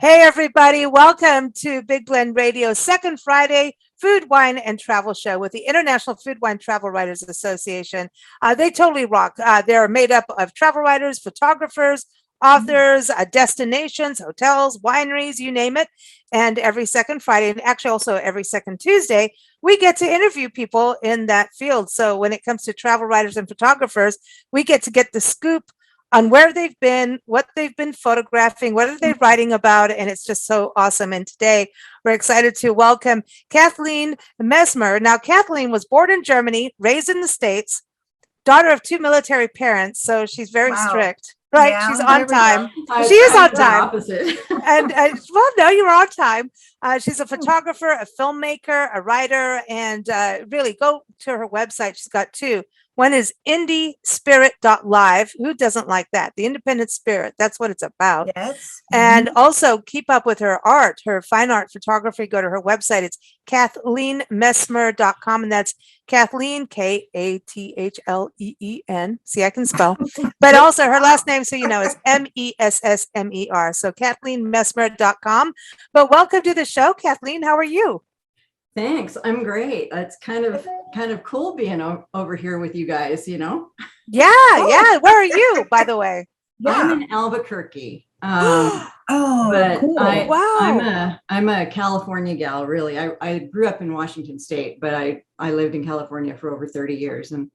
Hey, everybody. Welcome to Big Blend Radio's second Friday food, wine, and travel show with the International Food, Wine, Travel Writers Association. They totally rock. They're made up of travel writers, photographers, authors, destinations, hotels, wineries, you name it. And every second Friday, and actually also every second Tuesday, we get to interview people in that field. So when it comes to travel writers and photographers, we get to get the scoop on where they've been, what they've been photographing, what are they writing about, and it's just so awesome. And today we're excited to welcome Kathleen Mesmer. Now, Kathleen was born in Germany, raised in the States, daughter of two military parents, so she's very strict, right? Yeah, she's on time. she is on time. Opposite. And well, no, you were on time. She's a photographer, a filmmaker, a writer, and really go to her website. She's got two. One is indiespirit.live. Who doesn't like that? The independent spirit. That's what it's about. Yes. And also keep up with her art, her fine art photography. Go to her website. It's KathleenMessmer.com. And that's Kathleen, Kathleen. See, I can spell. But also her last name, so you know, is Messmer. So KathleenMessmer.com. But welcome to the show, Kathleen. How are you? Thanks. I'm great. It's kind of cool being over here with you guys, you know? Yeah. Where are you, by the way? I'm in Albuquerque. But cool. Wow. I'm a California gal, really. I grew up in Washington State, but I lived in California for over 30 years and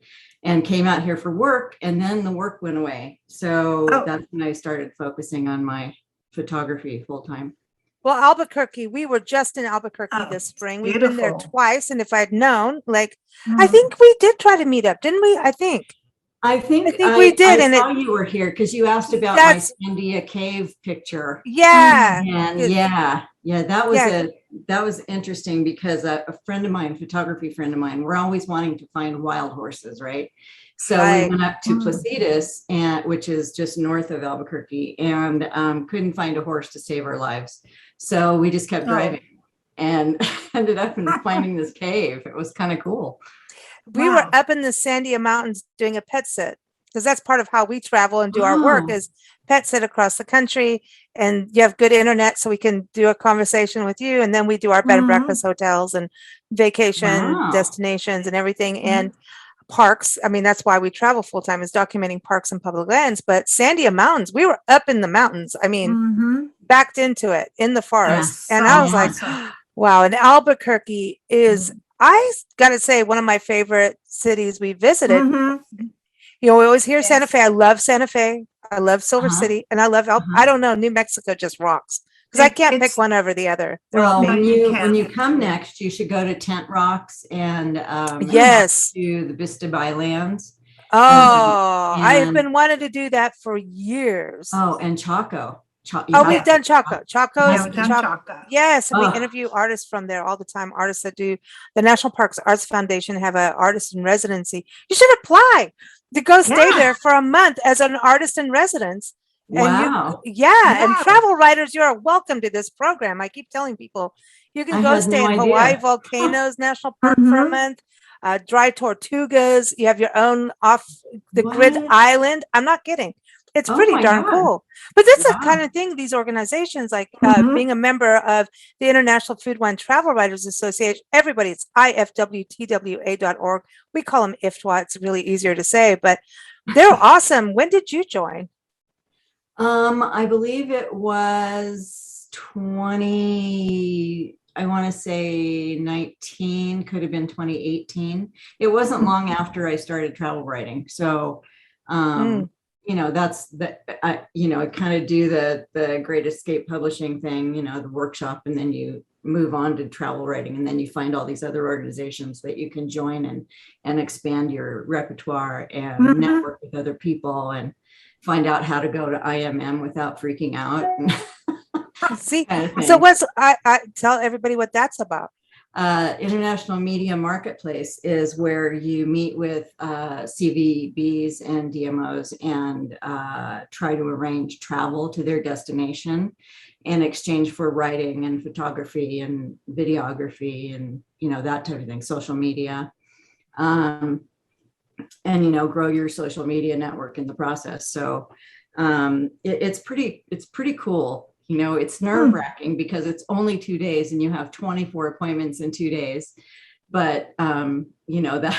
came out here for work, and then the work went away. So that's when I started focusing on my photography full time. Well, Albuquerque, we were just in Albuquerque this spring. We've been there twice. And if I'd known, I think we did try to meet up, didn't we? I think we did. I saw you were here because you asked about my Sandia cave picture. Yeah. And that was interesting because a friend of mine, photography friend of mine, we're always wanting to find wild horses, right? So we went up to Placitas, which is just north of Albuquerque, and couldn't find a horse to save our lives. So we just kept driving and ended up finding this cave. It was kind of cool. We were up in the Sandia Mountains doing a pet sit, because that's part of how we travel and do our work is pet sit across the country. And you have good internet, so we can do a conversation with you. And then we do our bed and breakfast hotels and vacation destinations and everything. And parks. I mean, that's why we travel full time, is documenting parks and public lands. But Sandia Mountains, we were up in the mountains. I mean, backed into it in in the forest. And I was like, wow. And Albuquerque is, I got to say, one of my favorite cities we visited. You know, we always hear Santa Fe. I love Santa Fe. I love Silver City. And I love, I don't know, New Mexico just rocks. Because I can't pick one over the other. Well, when you come next, you should go to Tent Rocks and to the Vista Bylands. I've been wanting to do that for years. And Chaco. We've done Chaco. Chaco. Yes, and we Oh. interview artists from there all the time. Artists that do the National Parks Arts Foundation have an artist in residency. You should apply to go stay there for a month as an artist in residence. Wow. And travel writers, you are welcome to this program. I keep telling people you can go stay in Hawaii Volcanoes National Park for a month, dry tortugas. You have your own off the grid island. I'm not kidding. It's pretty darn cool. But that's the kind of thing these organizations, like being a member of the International Food, Wine, Travel Writers Association, everybody, it's IFWTWA.org. We call them IFWTWA. It's really easier to say, but they're awesome. When did you join? I believe it was 20, I want to say 19, could have been 2018. It wasn't long after I started travel writing. So, you know, that's I kind of do the Great Escape Publishing thing, you know, the workshop, and then you move on to travel writing, and then you find all these other organizations that you can join and expand your repertoire and network with other people and find out how to go to IMM without freaking out. See, so I tell everybody what that's about. International Media Marketplace is where you meet with CVBs and DMOs and try to arrange travel to their destination in exchange for writing and photography and videography and, you know, that type of thing, social media. And, you know, grow your social media network in the process. So it's pretty cool. It's nerve-wracking because it's only 2 days and you have 24 appointments in 2 days. But that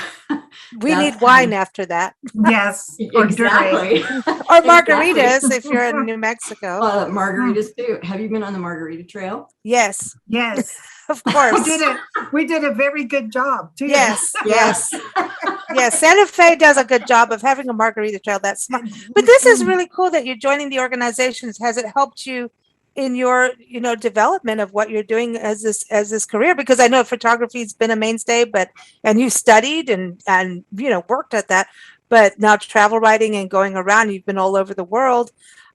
we need wine after that. Yes, exactly. Or margaritas if you're in New Mexico. Margaritas too. Have you been on the Margarita Trail? Yes. Yes. Of course. We did a very good job too. Yes. Yes. Yes. Santa Fe does a good job of having a margarita trail. That's smart. But this is really cool that you're joining the organizations. Has it helped you in your, development of what you're doing as this career? Because I know photography has been a mainstay, and you studied and worked at that, but now travel writing and going around, you've been all over the world.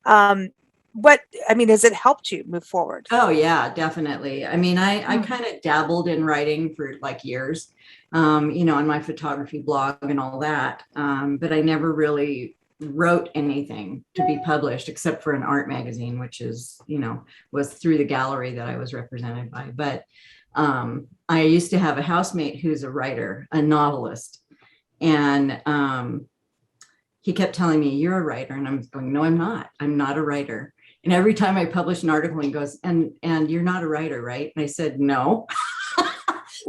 Has it helped you move forward? Oh yeah, definitely. I kind of dabbled in writing for like years, on my photography blog and all that. But I never really wrote anything to be published except for an art magazine, which is, was through the gallery that I was represented by. But I used to have a housemate who's a writer, a novelist. And he kept telling me, "You're a writer." And I'm going, "No, I'm not. I'm not a writer." And every time I publish an article, he goes, and you're not a writer, right? And I said, "No."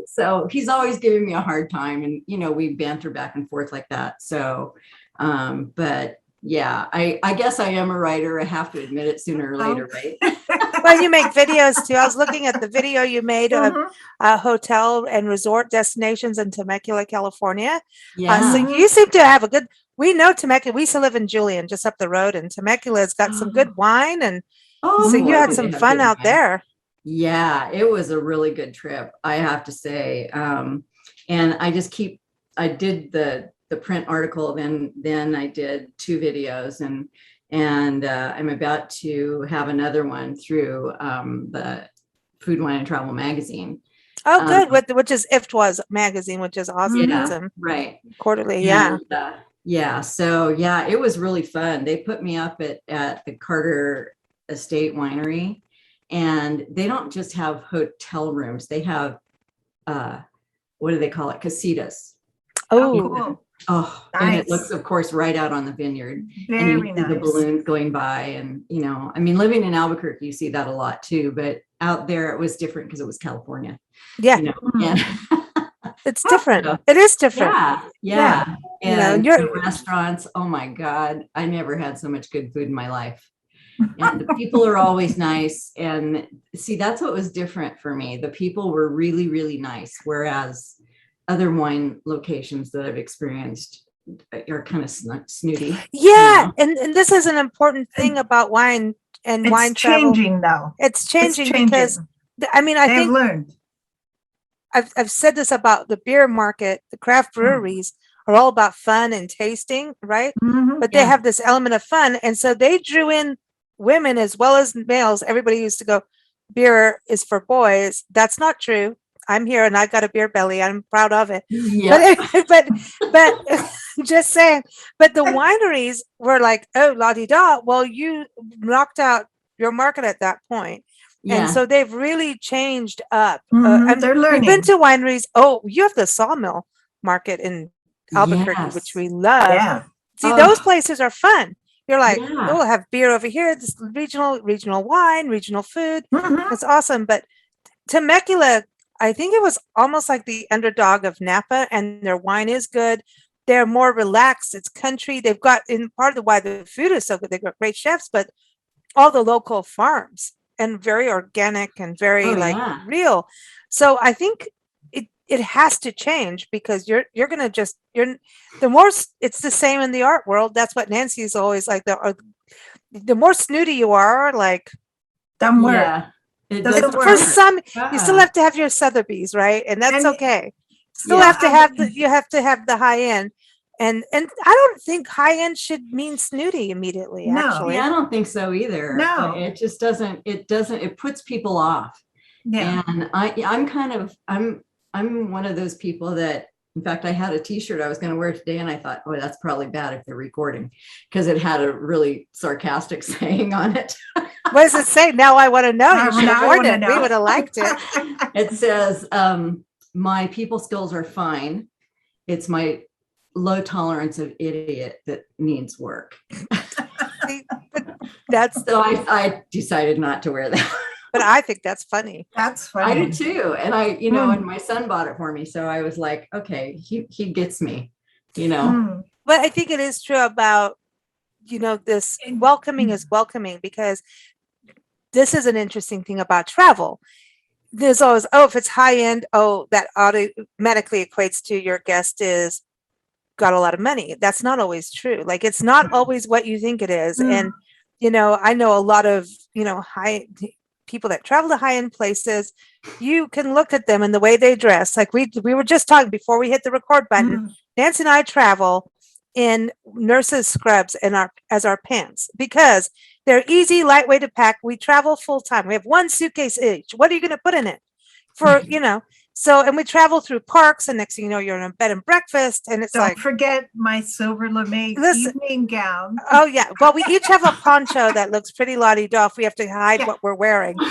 So he's always giving me a hard time. And, we banter back and forth like that. So, but yeah, I guess I am a writer. I have to admit it sooner or later, right? Well, you make videos too. I was looking at the video you made of hotel and resort destinations in Temecula, California. Yeah. So you seem to have we know Temecula. We used to live in Julian, just up the road, and Temecula's got some good wine. And so you had some fun out there. Yeah, it was a really good trip, I have to say. And I did the print article, then I did 2 videos, and I'm about to have another one through the Food, Wine, and Travel magazine. Oh, good. Which is IFWTWA's magazine, which is awesome. Yeah, right. Quarterly, yeah. Yeah. So yeah, it was really fun. They put me up at the Carter Estate Winery, and they don't just have hotel rooms. They have, what do they call it? Casitas. Oh, cool. Oh, nice. And it looks, of course, right out on the vineyard. Very and you see nice. the balloons going by, and living in Albuquerque, you see that a lot too. But out there, it was different because it was California. Yeah, and it's different. It is different. Yeah. And you're the restaurants. Oh my God, I never had so much good food in my life. And the people are always nice. And see, that's what was different for me. The people were really, really nice, whereas other wine locations that I've experienced are kind of snooty. Yeah, and this is an important thing about wine and wine travel. It's changing though. It's changing because I think learned. I've said this about the beer market. The craft breweries are all about fun and tasting, right? Mm-hmm. But they have this element of fun, and so they drew in women as well as males. Everybody used to go, beer is for boys. That's not true. I'm here and I've got a beer belly. I'm proud of it. Yeah. But just saying, but the wineries were like, oh, la-di-da. Well, you knocked out your market at that point. Yeah. And so they've really changed up. They're learning. We've been to wineries. Oh, you have the sawmill market in Albuquerque, which we love. Yeah. See, those places are fun. You're like, we'll have beer over here. This regional wine, regional food. It's awesome. But Temecula, I think it was almost like the underdog of Napa, and their wine is good. They're more relaxed. It's country. They've got, in part of why the food is so good, they've got great chefs, but all the local farms and very organic and very real. So I think it has to change, because you're going to just, the more, it's the same in the art world. That's what Nancy's always like. The more snooty you are, like, the more. Yeah. For some, you still have to have your Sotheby's, right? And that's okay. Still have to have you have to have the high end, and I don't think high end should mean snooty immediately. No, actually, I don't think so either. No, it just doesn't. It puts people off. Yeah, and I'm one of those people that, in fact, I had a T-shirt I was going to wear today, and I thought, oh, that's probably bad if they're recording, because it had a really sarcastic saying on it. What does it say? Now I want to know. You should have worn it. We would have liked it. It says, my people skills are fine. It's my low tolerance of idiot that needs work. That's, So I decided not to wear that. but I think that's funny. That's I funny. did too. And and my son bought it for me. So I was like, okay, he gets me, Mm. But I think it is true about, this welcoming is welcoming, because this is an interesting thing about travel. There's always, if it's high end, that automatically equates to your guest is got a lot of money. That's not always true. Like, it's not always what you think it is. And, I know a lot of, high people that travel to high end places. You can look at them and the way they dress. Like we were just talking before we hit the record button. Nancy and I travel in nurses' scrubs as our pants because they're easy, lightweight to pack. We travel full time. We have one suitcase each. What are you going to put in it? So, and we travel through parks, and next thing you know, you're in a bed and breakfast, and it's Don't forget my silver lame evening gown. Oh yeah. Well, we each have a poncho that looks pretty la-di-da if we have to hide what we're wearing. But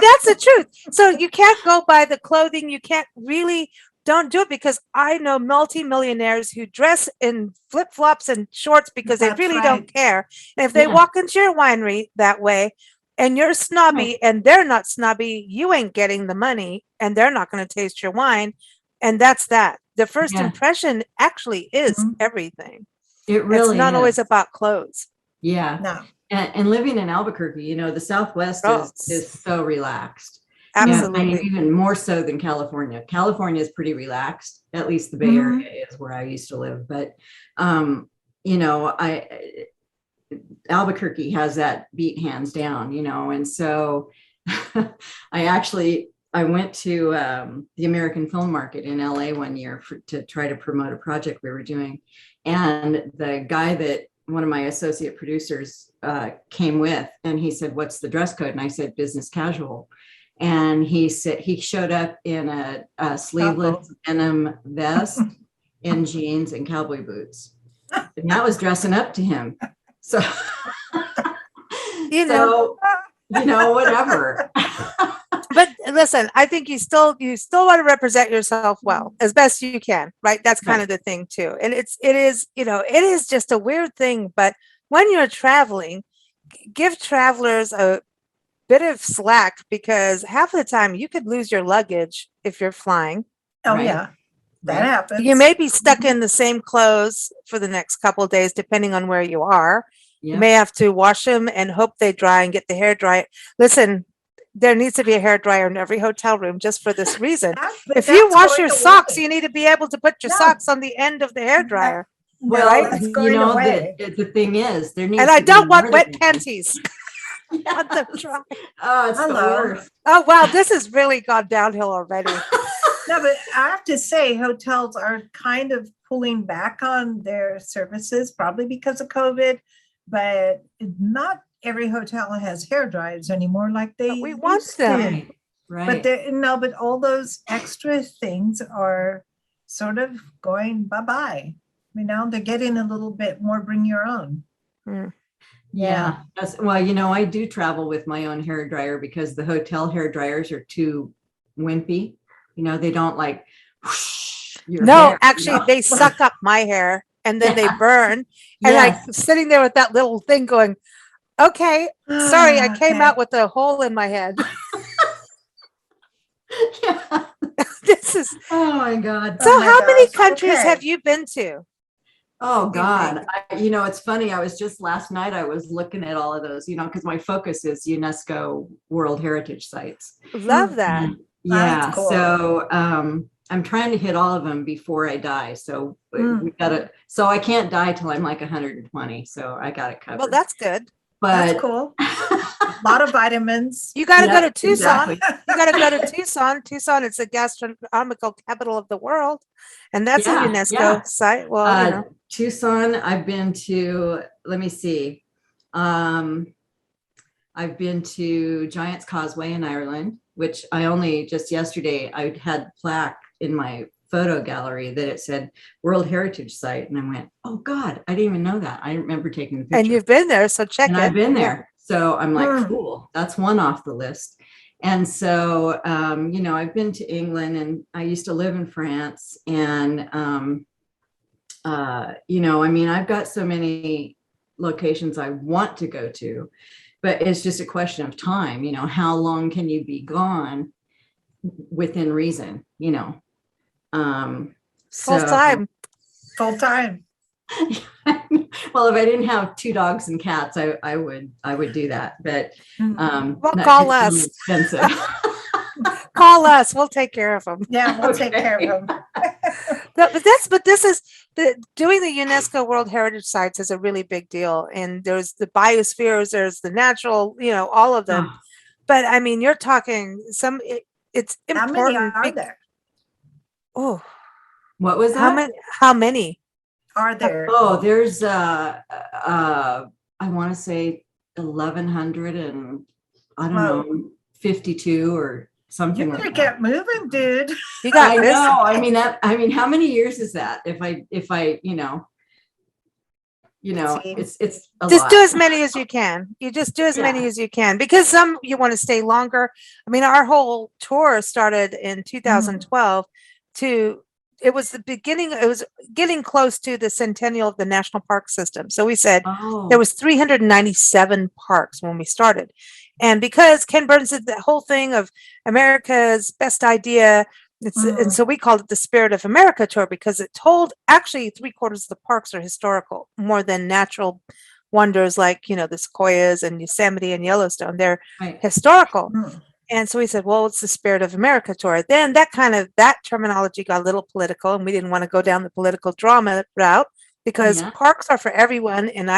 that's the truth. So you can't go by the clothing. You can't really, don't do it, because I know multimillionaires who dress in flip-flops and shorts because they really don't care. And if they walk into your winery that way and you're snobby and they're not snobby, you ain't getting the money and they're not going to taste your wine. And that's that. The first impression actually is everything. It really It's not always about clothes. Yeah. No. And living in Albuquerque, the Southwest is so relaxed. Absolutely. And even more so than California. California is pretty relaxed. At least the Bay Area is where I used to live. But, Albuquerque has that beat hands down, and so I went to the American Film Market in LA one year to try to promote a project we were doing. And the guy that one of my associate producers came with, and he said, "What's the dress code?" And I said, "Business casual." And he said he showed up in a sleeveless denim vest and jeans and cowboy boots. And that was dressing up to him. So, whatever. But listen, I think you still want to represent yourself well as best you can, right? That's kind of the thing too. And it is just a weird thing, but when you're traveling, give travelers a bit of slack, because half of the time you could lose your luggage if you're flying. Oh yeah. That happens. You may be stuck in the same clothes for the next couple of days, depending on where you are. You may have to wash them and hope they dry and get the hair dry. Listen, there needs to be a hair dryer in every hotel room just for this reason. If you wash your socks, you need to be able to put your socks on the end of the hair dryer. Well, the thing is, there needs. And I don't want wet panties. Want them dry. Oh, it's the worst. Oh wow, this has really gone downhill already. No, but I have to say, hotels are kind of pulling back on their services, probably because of COVID. But not every hotel has hair dryers anymore, like we want them. Right. But all those extra things are sort of going bye-bye. They're getting a little bit more bring your own. Yeah. I do travel with my own hair dryer because the hotel hair dryers are too wimpy. They don't like whoosh your hair. Actually, they suck up my hair and then they burn. And I'm sitting there with that little thing going, okay, sorry, I came out with a hole in my head. This is. Oh my God. So how many countries have you been to? Oh God. It's funny. I was just last night, I was looking at all of those, because my focus is UNESCO World Heritage Sites. Love that. Yeah. Cool. So I'm trying to hit all of them before I die. So so I can't die till I'm like 120. So I got it covered. Well, that's good. But that's cool. A lot of vitamins. You got to go to Tucson. Exactly. You got to go to Tucson. Tucson is the gastronomical capital of the world. And that's a UNESCO site. Well, Tucson, I've been to, let me see. I've been to Giant's Causeway in Ireland, which I only just yesterday, I had plaque in my photo gallery that it said World Heritage Site. And I went, oh God, I didn't even know that. I remember taking the picture. And you've been there, so check it. I've been there. So I'm like, cool, that's one off the list. And so, I've been to England and I used to live in France. And, I've got so many locations I want to go to, but it's just a question of time. How long can you be gone within reason? Full time. Full time. Well, if I didn't have 2 dogs and cats, I would do that. But Well, that call gets us. really expensive. Call us. We'll take care of them. Yeah, we'll take care of them. But this is doing the UNESCO World Heritage Sites is a really big deal. And there's the biospheres, there's the natural, all of them. Oh. But I mean, you're talking it's How important. many are there? Oh, What was that? How many Are there? Oh, there's I want to say 1,100 and I don't know, 52 or something You like better that. get moving, dude. You got I this. know. I mean, how many years is that? If I, it's a Just lot. do as many as you can. You just do as many as you can, because some you want to stay longer. I mean, our whole tour started in 2012 it was the beginning. It was getting close to the centennial of the national park system. So we said there was 397 parks when we started. And because Ken Burns did the whole thing of America's best idea, and so we called it the Spirit of America tour, because it told actually 3/4 of the parks are historical more than natural wonders like, the sequoias and Yosemite and Yellowstone. They're historical. And so we said, well, it's the Spirit of America tour. Then that terminology got a little political, and we didn't want to go down the political drama route, because parks are for everyone. And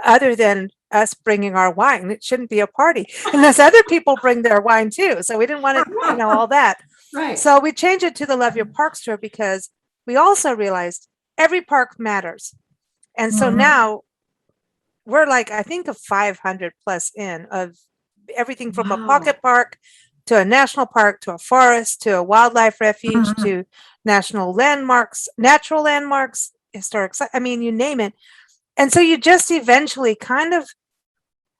other than us bringing our wine, it shouldn't be a party unless other people bring their wine too. So we didn't want to, all that. Right. So we changed it to the Love Your Parks tour, because we also realized every park matters. And so now we're like, I think of 500 plus in of everything from a pocket park to a national park to a forest to a wildlife refuge to natural landmarks, historic. I mean, you name it. And so you just eventually kind of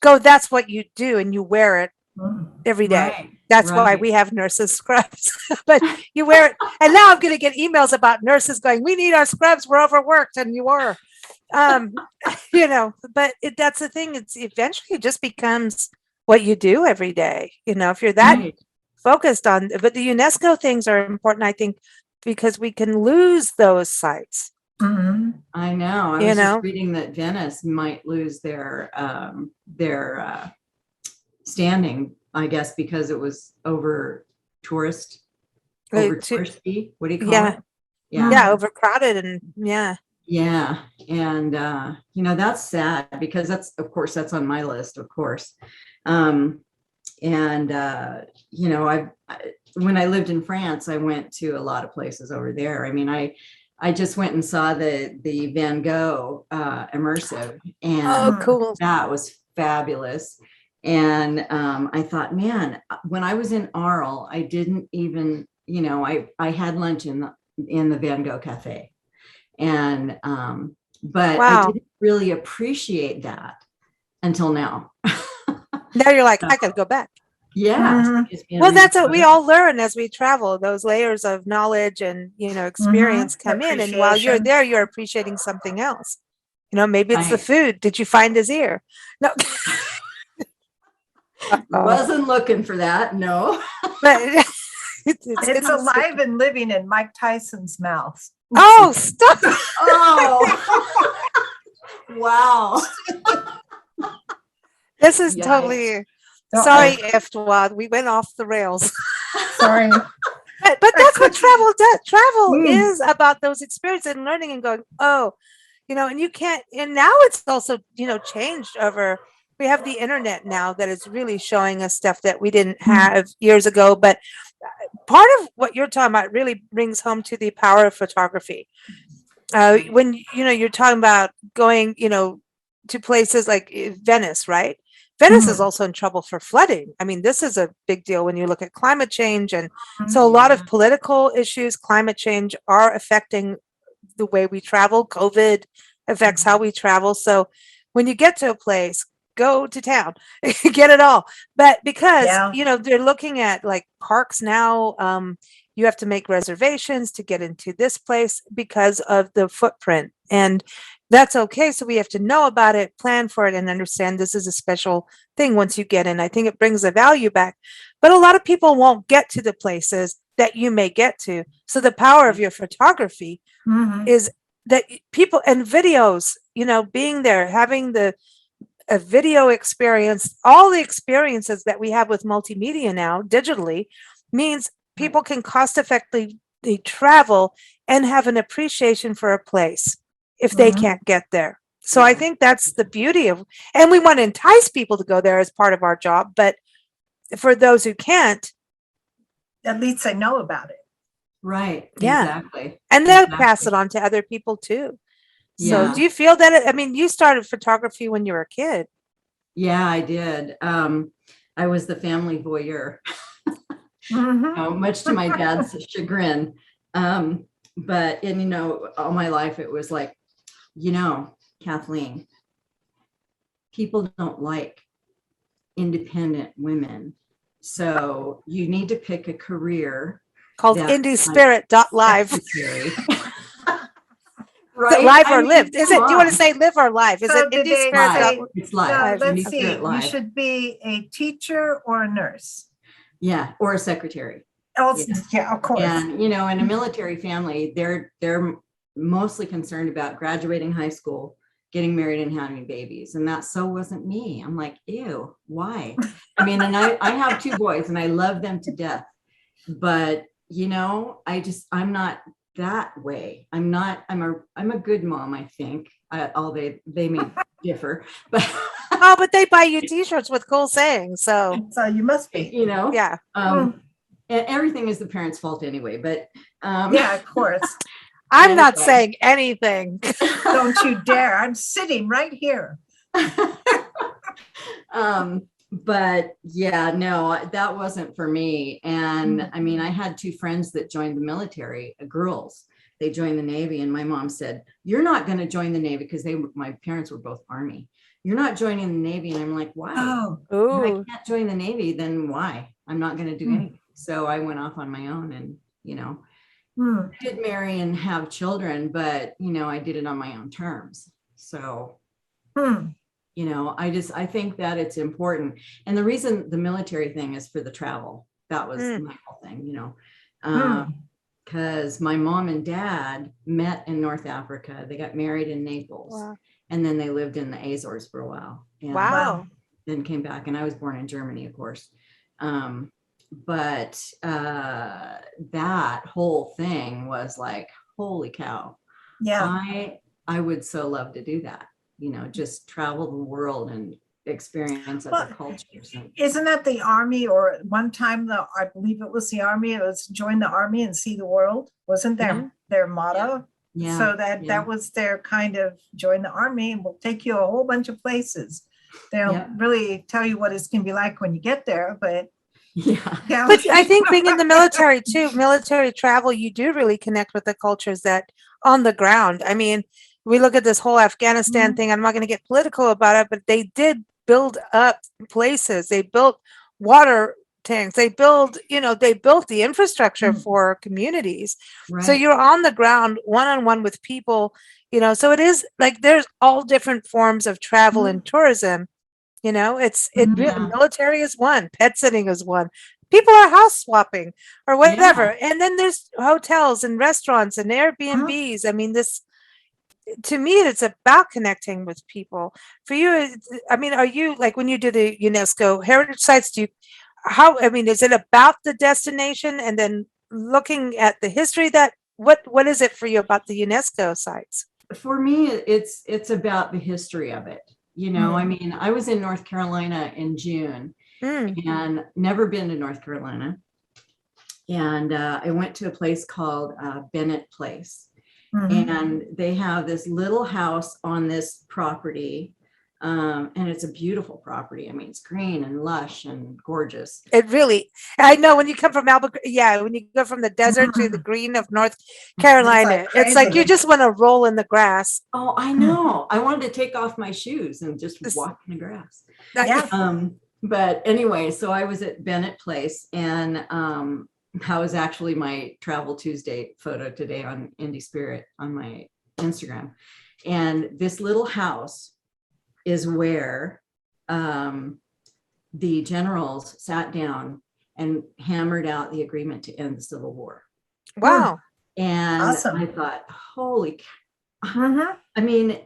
go, that's what you do, and you wear it every day. Right. That's why we have nurses' scrubs. But you wear it. And now I'm going to get emails about nurses going, we need our scrubs. We're overworked. And you are. But that's the thing. It's eventually just becomes what you do every day. If you're that focused on, but the UNESCO things are important, I think, because we can lose those sites. I know. I was just reading that Venice might lose their standing, I guess, because it was over touristy. What do you call it? Yeah, overcrowded and Yeah. And, that's sad, because that's on my list, of course. When I lived in France, I went to a lot of places over there. I mean, I just went and saw the Van Gogh immersive, and cool. That was fabulous. And I thought, man, when I was in Arles, I didn't even, I had lunch in the Van Gogh Cafe. And but I didn't really appreciate that until now. Now you're like, I gotta go back. Yeah. Well, that's what we all learn as we travel. Those layers of knowledge and experience come in, and while you're there, you're appreciating something else. Maybe it's the food. Did you find his ear? No. Wasn't looking for that. No. But it's alive and living in Mike Tyson's mouth. Oh, stop. Oh. Wow. This is totally sorry, IFWTWA. We went off the rails. Sorry. But that's what travel does. Travel is about those experiences and learning and going, and you can't, and now it's also, changed over. We have the internet now that is really showing us stuff that we didn't have years ago. But part of what you're talking about really brings home to the power of photography. When, you're talking about going, to places like Venice, right? Venice is also in trouble for flooding. I mean, this is a big deal when you look at climate change. And so a lot of political issues, climate change are affecting the way we travel. COVID affects how we travel. So when you get to a place, go to town, get it all. But because, they're looking at like parks now, you have to make reservations to get into this place because of the footprint. And that's okay. So we have to know about it, plan for it, and understand this is a special thing once you get in. I think it brings the value back. But a lot of people won't get to the places that you may get to. So the power of your photography is that people and videos, being there, having a video experience, all the experiences that we have with multimedia now digitally means people can cost effectively travel and have an appreciation for a place if they can't get there. So I think that's the beauty of, and we want to entice people to go there as part of our job. But for those who can't, at least they know about it. Right. Yeah. Exactly. And they'll pass it on to other people too. So Yeah. do you feel that, you started photography when you were a kid. Yeah, I did. I was the family voyeur, much to my dad's chagrin. But all my life it was like, Kathleen, people don't like independent women. So you need to pick a career called indiespirit.live. Right? Live or lived? Is it? Do you want to say live or live? Is it indiespirit? It's live. Let's see. You should be a teacher or a nurse. Yeah, or a secretary. Yeah, of course. And in a military family, they're mostly concerned about graduating high school, getting married, and having babies. And that wasn't me. I'm like, ew, why? And I have 2 boys, and I love them to death. But I'm not that way. I'm a good mom, I think. They may differ, but but they buy you t-shirts with cool sayings, so you must be, yeah. And everything is the parents' fault anyway, but yeah, of course. I'm not saying anything. Don't you dare. I'm sitting right here. But yeah, no, that wasn't for me. And I had 2 friends that joined the military, girls. They joined the Navy, and my mom said, "You're not going to join the Navy," because my parents were both Army. "You're not joining the Navy." And I'm like, why? If I can't join the Navy, then why? I'm not going to do anything. So I went off on my own, and did marry and have children, but I did it on my own terms. So I think that it's important. And the reason the military thing is for the travel. That was my whole thing, because my mom and dad met in North Africa. They got married in Naples. Wow. And then they lived in the Azores for a while. And then came back. And I was born in Germany, of course. But that whole thing was like, holy cow. Yeah. I would so love to do that. Just travel the world and experience other cultures. Isn't that the Army, or one time I believe it was the Army, it was join the Army and see the world? Wasn't their motto? Yeah. So that was their kind of join the Army, and we'll take you a whole bunch of places. They'll really tell you what it's going to be like when you get there, but but I think being in the military too, military travel, you do really connect with the cultures that on the ground. We look at this whole Afghanistan thing. I'm not going to get political about it, but they did build up places. They built water tanks. They built the infrastructure for communities. Right. So you're on the ground, one-on-one with people, so it is like, there's all different forms of travel and tourism. Military is one, pet sitting is one. People are house swapping or whatever. And then there's hotels and restaurants and Airbnbs. This, to me, it's about connecting with people. For you, are you, like, when you do the UNESCO heritage sites, is it about the destination and then looking at the history what is it for you about the UNESCO sites? For me, it's about the history of it. I was in North Carolina in June and never been to North Carolina. And I went to a place called Bennett Place. And they have this little house on this property. And it's a beautiful property. It's green and lush and gorgeous. It really, I know, when you come from Albuquerque, when you go from the desert to the green of North Carolina, it's like you just want to roll in the grass. Oh, I know. I wanted to take off my shoes and just walk in the grass. But anyway, so I was at Bennett Place, and that was actually my Travel Tuesday photo today on Indie Spirit on my Instagram. And this little house is where the generals sat down and hammered out the agreement to end the Civil War. Wow. And Awesome. I thought, holy cow. Mhm. I mean,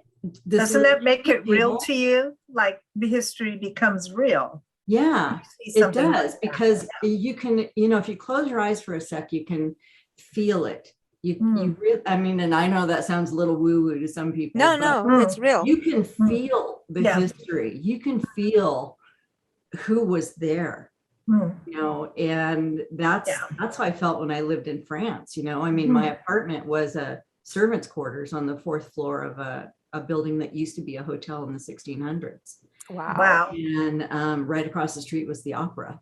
Doesn't that make it real people- to you? Like the history becomes real. Yeah, You see it something does, like that. because you can, if you close your eyes for a sec, you can feel it. You really, I mean, and I know that sounds a little woo-woo to some people. No, but no, it's real. you can feel the Yeah. history. You can feel who was there, and that's how I felt when I lived in France. I mean, my apartment was a servant's quarters on the 4th floor of a building that used to be a hotel in the 1600s. Wow. And right across the street was the opera.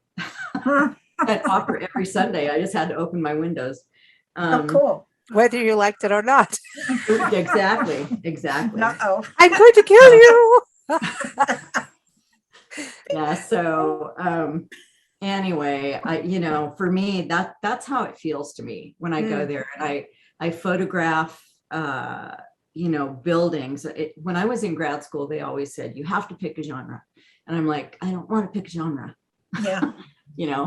At opera every Sunday. I just had to open my windows. Oh, cool. Whether you liked it or not. Exactly. Uh-oh. I'm going to kill you. Yeah. So anyway, for me, that's how it feels to me when I go there. And I photograph buildings. When I was in grad school, they always said, you have to pick a genre. And I'm like, I don't want to pick a genre. Yeah.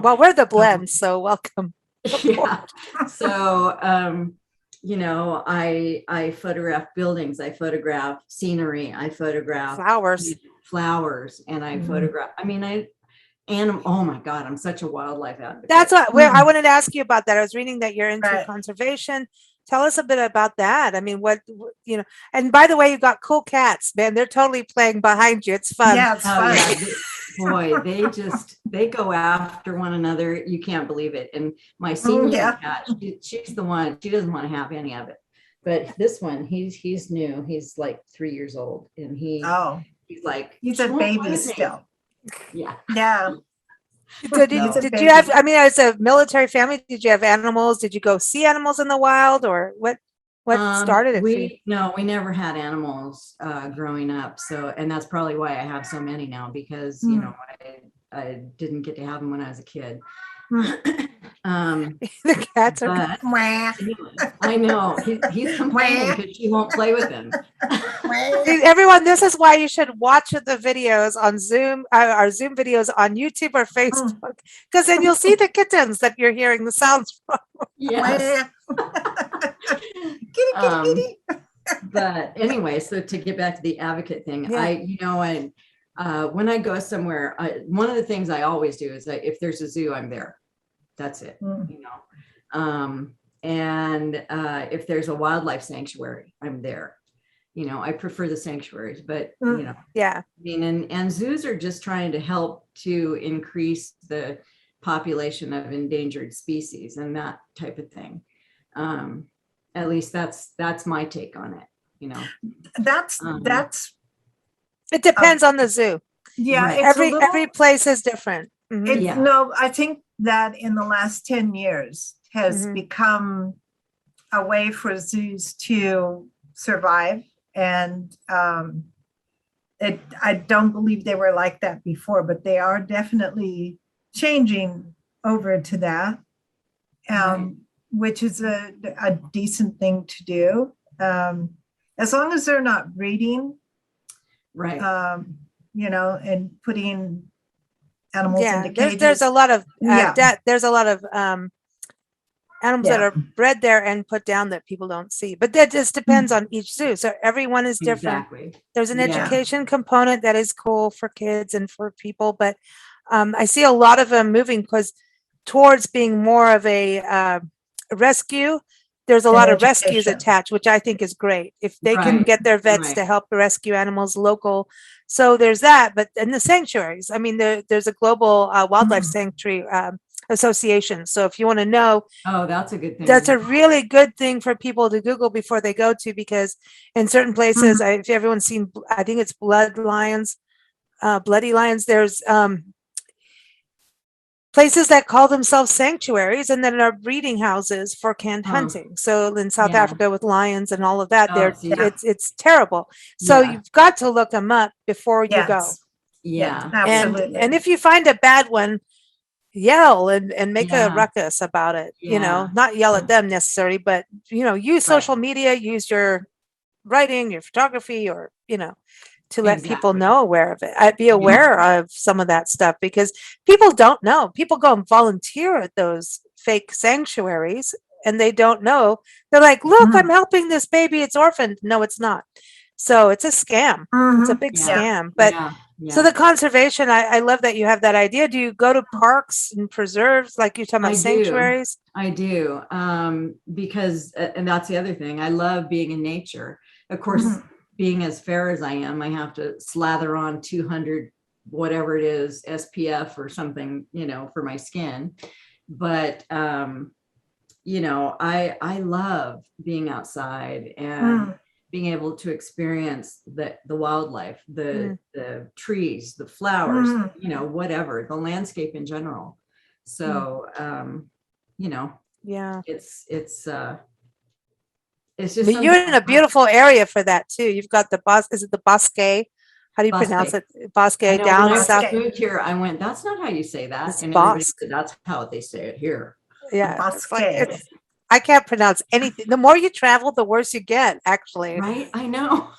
Well, we're the blend, so welcome. Yeah. So, I photograph buildings, I photograph scenery, I photograph flowers, and I photograph, oh my God, I'm such a wildlife advocate. That's where I wanted to ask you about that. I was reading that you're into conservation. Tell us a bit about that. I mean, and by the way, you've got cool cats, man. They're totally playing behind you. It's fun. Yeah, it's fun. Yeah. Boy, they go after one another. You can't believe it. And my senior cat, she's the one, she doesn't want to have any of it. But this one, he's new. He's like 3 years old. And he's like, he's a baby still. Yeah. Yeah. Did you have, as a military family, did you have animals? Did you go see animals in the wild, or what started it for you? No, we never had animals growing up. So, and that's probably why I have so many now, because, I didn't get to have them when I was a kid. The cats are. I know he's complaining because she won't play with him. Everyone, this is why you should watch the videos on Zoom, our Zoom videos on YouTube or Facebook, because then you'll see the kittens that you're hearing the sounds from. Yes. Kitty. But anyway, so to get back to the advocate thing, when I go somewhere, one of the things I always do is if there's a zoo, I'm there. That's it. And if there's a wildlife sanctuary, I'm there. I prefer the sanctuaries, but and zoos are just trying to help to increase the population of endangered species and that type of thing. At least that's my take on it. That's it depends on the zoo. Yeah. Right. Every place is different. No, I think that in the last 10 years has become a way for zoos to survive. And I don't believe they were like that before, but they are definitely changing over to that, which is a decent thing to do. As long as they're not breeding, and putting animals into cages. There's a lot of there's a lot of animals that are bred there and put down that people don't see, but that just depends on each zoo. So everyone is different. There's an education component that is cool for kids and for people, but I see a lot of them moving towards being more of a rescue. There's a lot of rescues attached, which I think is great. If they can get their vets to help rescue animals local. So there's that. But in the sanctuaries, there's a global wildlife sanctuary association. So if you want to know, that's a good thing. That's a really good thing for people to Google before they go to, because in certain places, if everyone's seen, I think it's bloody lions, there's places that call themselves sanctuaries and then are breeding houses for canned hunting. So in South Africa with lions and all of that, it's terrible. So you've got to look them up before you go. Yeah, absolutely. And if you find a bad one, yell and make a ruckus about it. Not yell at them necessarily, but use social media, use your writing, your photography, or, to let people Exactly. know aware of it. I'd be aware of some of that stuff because people don't know. People go and volunteer at those fake sanctuaries and they don't know. They're like, look, I'm helping this baby. It's orphaned. No, it's not. So it's a scam. It's a big Yeah. scam. But so the conservation, I love that you have that idea. Do you go to parks and preserves like you're talking about sanctuaries? I do. Because, and that's the other thing. I love being in nature. Of course, being as fair as I am, I have to slather on 200, whatever it is, SPF or something, for my skin. But, I love being outside and being able to experience the wildlife, the trees, the flowers, whatever, the landscape in general. So, it's just you're in a beautiful area for that too. You've got the is it the Bosque? How do you pronounce it? Bosque down south. When I moved here, I went, that's not how you say that. It's and everybody Bosque. said, that's how they say it here. Yeah. I can't pronounce anything. The more you travel, the worse you get, actually. Right? I know.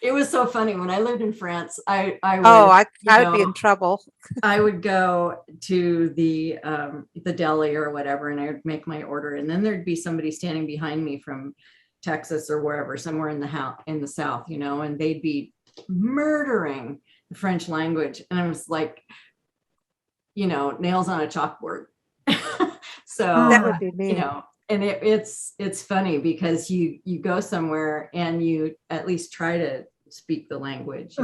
It was so funny when I lived in France. I would be in trouble. I would go to the deli or whatever, and I would make my order, and then there'd be somebody standing behind me from Texas or wherever, somewhere in the South, and they'd be murdering the French language, and I was like, nails on a chalkboard. So that would be me. And it's funny because you go somewhere and you at least try to speak the language,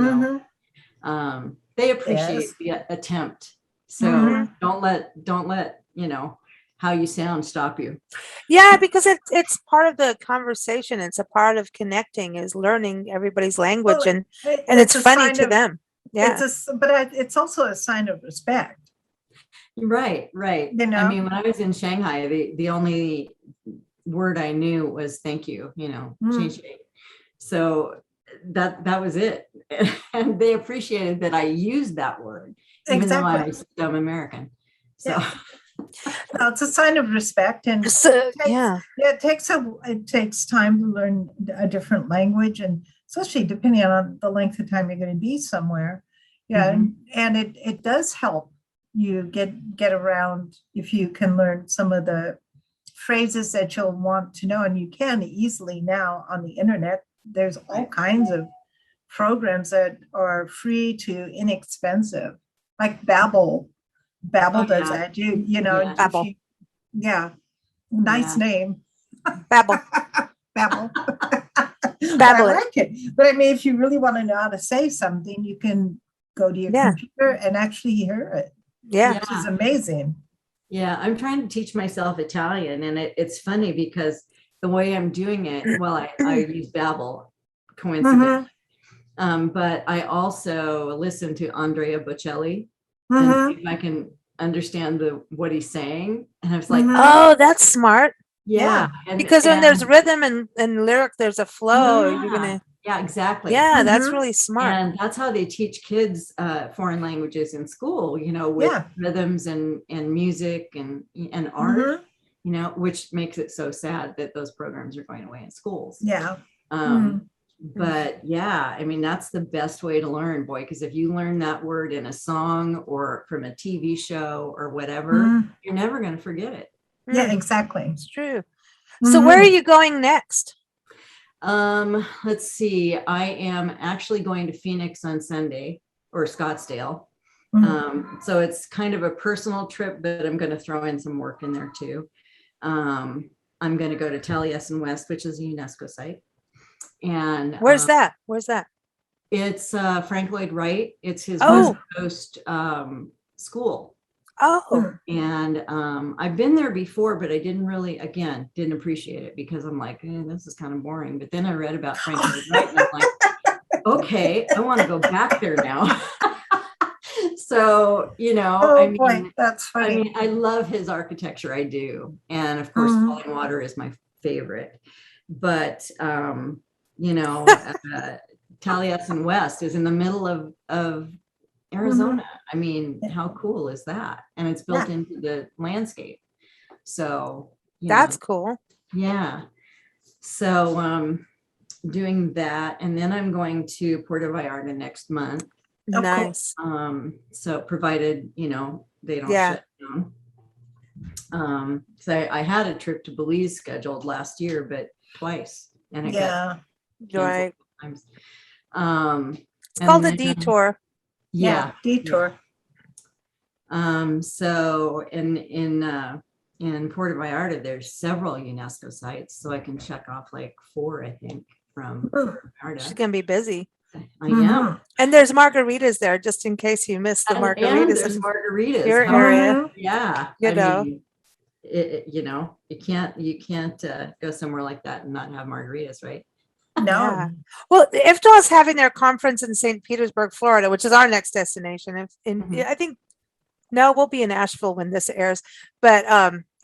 they appreciate the attempt. So don't let how you sound stop you. Yeah, because it's part of the conversation. It's a part of connecting, is learning everybody's language, and it's funny to them. Yeah, but it's also a sign of respect. Right. I mean, when I was in Shanghai, the only word I knew was thank you, so that was it. And they appreciated that I used that word, even though I was dumb American. So no, it's a sign of respect. And it takes time to learn a different language, and especially depending on the length of time you're going to be somewhere. And it does help you get around if you can learn some of the phrases that you'll want to know. And you can easily now on the internet. There's all kinds of programs that are free to inexpensive, like Babbel. Babbel does that. Babbel. Nice name. Babbel. Babbel. Babbel. I like it. But I mean, if you really want to know how to say something, you can go to your computer and actually hear it. Yeah. Which is amazing. Yeah, I'm trying to teach myself Italian, and it's funny because the way I'm doing it, well, I use Babbel, coincidentally, but I also listen to Andrea Bocelli and see if I can understand what he's saying. And I was like, oh, that's smart. Yeah. Because when there's rhythm and lyric, there's a flow. You're gonna. Yeah, exactly. Yeah, that's really smart. And that's how they teach kids foreign languages in school, with rhythms and music and art, which makes it so sad that those programs are going away in schools. Yeah. But yeah, I mean, that's the best way to learn, boy, because if you learn that word in a song or from a TV show or whatever, you're never going to forget it. Yeah, exactly. It's true. So where are you going next? Let's see. I am actually going to Phoenix on Sunday, or Scottsdale. So it's kind of a personal trip, but I'm going to throw in some work in there too. I'm going to go to Taliesin West, which is a UNESCO site. And where's that? It's Frank Lloyd Wright. It's his West Coast school. Oh. And I've been there before, but I didn't appreciate it because I'm like, this is kind of boring. But then I read about Frank Lloyd Wright and I'm like, okay, I want to go back there now. So, that's funny. I mean, I love his architecture. I do. And of course, Falling Water is my favorite. But, Taliesin West is in the middle of Arizona. I mean, how cool is that? And it's built into the landscape. So that's cool. Yeah. So doing that, and then I'm going to Puerto Vallarta next month. Oh, cool. Nice. So provided, they don't Yeah. shut down. So I had a trip to Belize scheduled last year, but twice, and it got Yeah. canceled Right. times. It's called a detour. Yeah. Detour. So in Puerto Vallarta, there's several UNESCO sites, so I can check off like 4, I think, from Puerto She's Vallarta. gonna be busy. I am. And there's margaritas there, just in case you missed the And margaritas there's in margaritas. your How- area. Yeah. You I know. mean, you can't go somewhere like that and not have margaritas, right? No. Yeah. Well, IFWTWA is having their conference in St. Petersburg, Florida, which is our next destination. Mhm. I think, no, we'll be in Asheville when this airs, but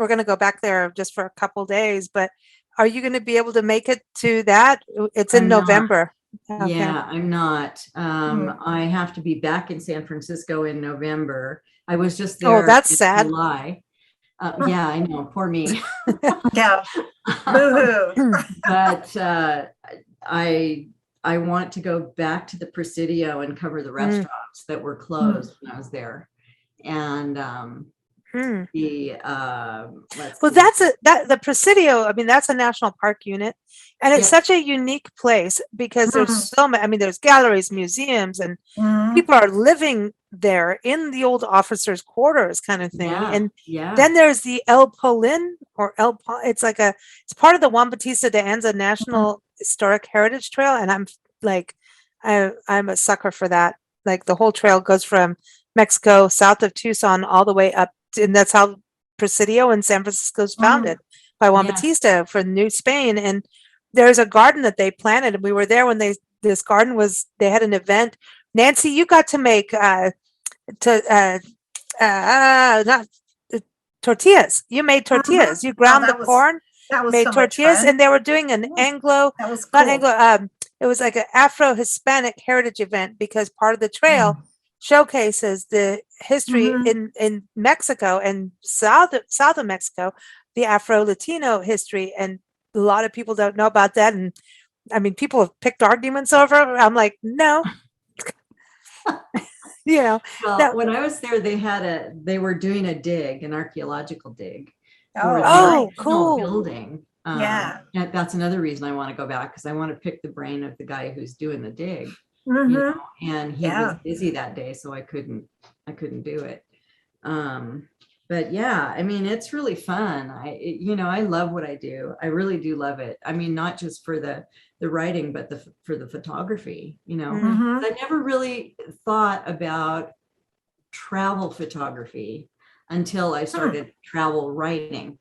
we're going to go back there just for a couple days. But are you going to be able to make it to that? It's in I'm not. November. Okay. Yeah, I'm not. Mhm. I have to be back in San Francisco in November. I was just Oh, there that's in sad. July. Yeah, I know. Poor me. Yeah. Boo-hoo. But I want to go back to the Presidio and cover the restaurants that were closed when I was there. And Hmm. let's Well, see. the Presidio. I mean, that's a national park unit, and it's Yeah. such a unique place because there's so many. I mean, there's galleries, museums, and Mhm. people are living there in the old officers' quarters, kind of thing. Yeah, And yeah. then there's the El Polin or it's like it's part of the Juan Bautista de Anza National Historic Heritage Trail, and I'm like, I'm a sucker for that. Like the whole trail goes from Mexico, south of Tucson, all the way up, and that's how Presidio in San Francisco is founded by Juan Yeah. Bautista for New Spain. And there's a garden that they planted, and we were there when this garden was. They had an event. Nancy, you got to make not tortillas. You made tortillas. You ground the that was- corn, That was made so much tortillas, fun. and they were doing an Anglo, That was not cool. Anglo. It was like an Afro-Hispanic heritage event because part of the trail showcases the history in Mexico and south of Mexico, the Afro-Latino history, and a lot of people don't know about that. And I mean, people have picked arguments over it. I'm like, no. Well, no. when I was there, they were doing an archaeological dig. Oh, for the Oh, original cool. building. Yeah. And that's another reason I want to go back, because I want to pick the brain of the guy who's doing the dig. Mhm. And he was Yeah. busy that day, so I couldn't do it. But yeah, I mean, it's really fun. I love what I do. I really do love it. I mean, not just for the writing, but for the photography, Mhm. I never really thought about travel photography until I started travel writing.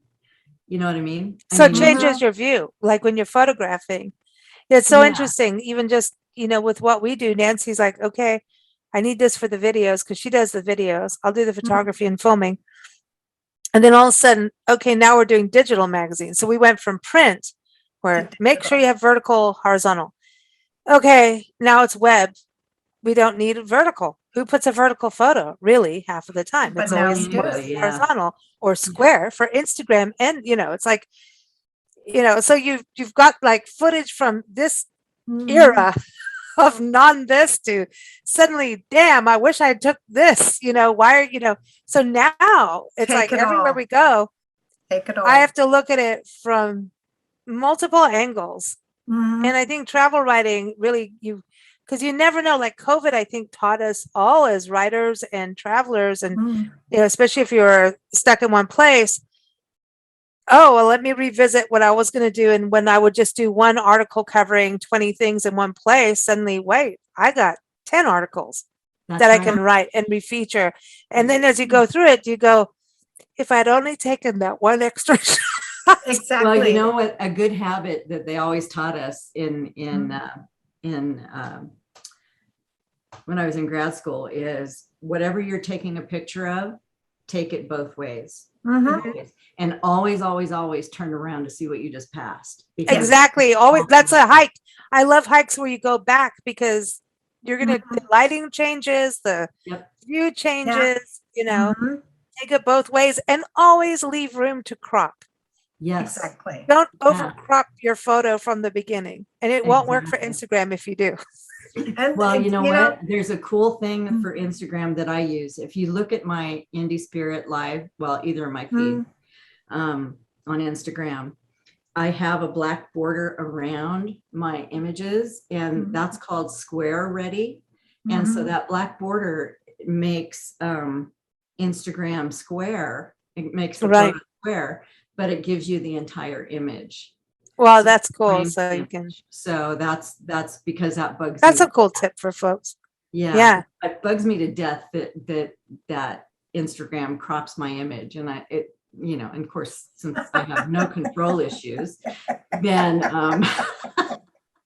You know what I mean? So it I mean, changes your view, like when you're photographing. It's so Yeah. interesting, even just, with what we do. Nancy's like, okay, I need this for the videos because she does the videos. I'll do the photography and filming. And then all of a sudden, okay, now we're doing digital magazines. So we went from print, where make sure you have vertical, horizontal. Okay, now it's web. We don't need a vertical. Who puts a vertical photo? Really, half of the time. But It's now always you do it. mostly Yeah. horizontal or square for Instagram. And it's like, so you've got like footage from this era of non-this to suddenly, damn, I wish I took this, why are, so now it's Take like it everywhere all. we go, Take it all. I have to look at it from multiple angles. Mhm. And I think travel writing really, because you never know, like COVID, I think taught us all as writers and travelers, and Mhm. especially if you're stuck in one place. Oh, well, let me revisit what I was going to do. And when I would just do one article covering 20 things in one place, suddenly, wait, I got 10 articles That's that I right. can write and refeature. And then as you go through it, you go, if I'd only taken that one extra shot. Exactly. Well, you know what? A good habit that they always taught us in when I was in grad school is whatever you're taking a picture of, take it both ways. Mhm. Always. And always turn around to see what you just passed. Because- Exactly. Always. That's a hike. I love hikes where you go back because you're going to, the lighting changes, the Yep. view changes, Mhm. take it both ways, and always leave room to crop. Yes. Exactly. Don't Yeah. overcrop your photo from the beginning, and it won't work for Exactly. Instagram if you do. And Well, and, you know you know, what? There's a cool thing Mm. for Instagram that I use. If you look at my Indie Spirit Live, well, either of my feed on Instagram, I have a black border around my images, and Mhm. that's called Square Ready. And so Mhm. that black border makes Instagram square. It makes the Right. photo square, but it gives you the entire image. Well, So that's cool. frame So the you can. image. So that's because that bugs That's me. a cool tip for folks. Yeah, Yeah. it bugs me to death that Instagram crops my image, and you know, and of course, since I have no control issues, then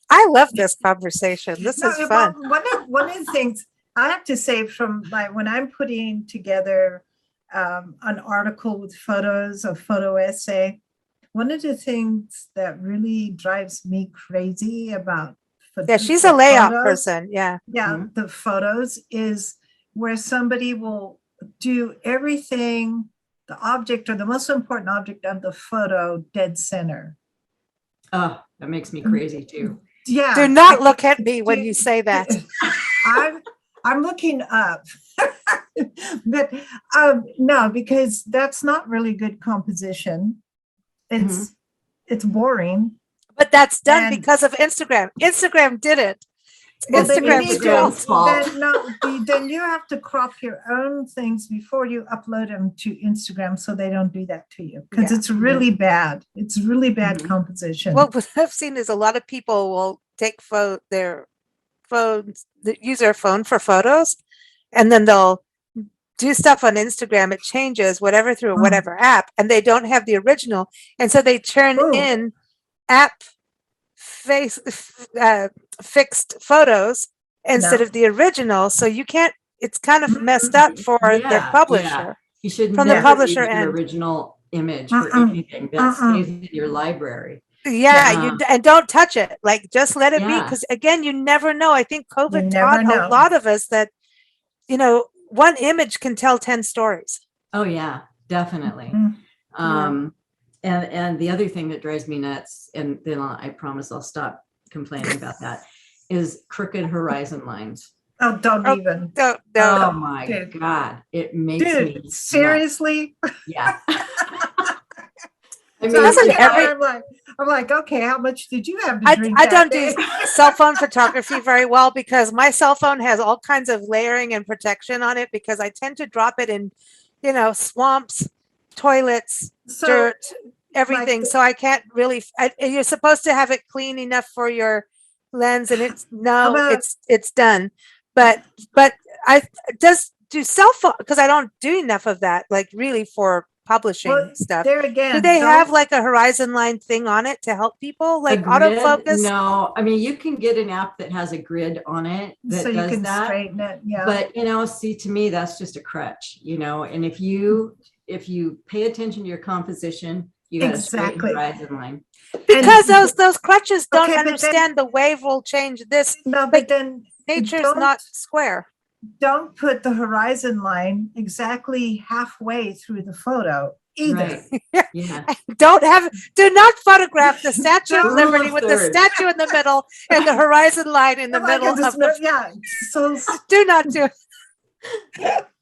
I love this conversation. This No, is well, fun. one of the things I have to say from when I'm putting together an article with photos, a photo essay, one of the things that really drives me crazy about Yeah, she's a layout photos, person. Yeah. Mhm. the photos is where somebody will do everything, the object or the most important object of the photo dead center. Oh, that makes me crazy too. Yeah. Do not look at me when you say that. I'm looking up. But no, because that's not really good composition. It's boring. But that's done And- because of Instagram. Instagram did it. Well, then you Instagram's need fault. Instagram's fault. then you have to crop your own things before you upload them to Instagram so they don't do that to you, because Yeah. it's really bad. It's really bad Mhm. composition. Well, what I've seen is a lot of people will take their phones, use their phone for photos, and then they'll do stuff on Instagram. It changes whatever through whatever app, and they don't have the original, and so they turn Ooh. in app fixed photos instead No. of the original. So you can't. It's kind of messed up for their Yeah, publisher. You should From the never publisher use your end. original image for anything that stays in your library. Yeah, Yeah. and don't touch it. Like, just let it be, Yeah. because again, you never know. I think You COVID never taught know. a lot of us that, one image can tell 10 stories. Oh yeah, definitely. Mhm. And the other thing that drives me nuts, and then I promise I'll stop complaining about that, is crooked horizon lines. Oh, don't Oh, even. No, Oh my Dude. God, it makes me Dude, nuts. seriously? Yeah. I So I'm, Doesn't looking at every- it, I'm like, okay, how much did you have to I drink? I that don't day? do cell phone photography very well, because my cell phone has all kinds of layering and protection on it, because I tend to drop it in, swamps, toilets, So, dirt, everything. like- So I can't really, you're supposed to have it clean enough for your lens, and about- it's done. But I do cell phone, because I don't do enough of that, like really for publishing well, stuff. there again. Do they have don't- like a horizon line thing on it to help people, like A grid? autofocus? No, I mean, you can get an app that has a grid on it that so you does can that. straighten it? Yeah. But see, to me, that's just a crutch, and if you pay attention to your composition, you got a straight Exactly. horizon line. Because those crutches don't Okay, but then- understand the wave will change this. No, but but then Nature's don't- not square. don't put the horizon line exactly halfway through the photo either. Right. Yeah. Do not photograph the Statue of Rule Liberty of with the thirds. statue in the middle and the horizon line in the Like, middle it's of the. yeah. So Do not do.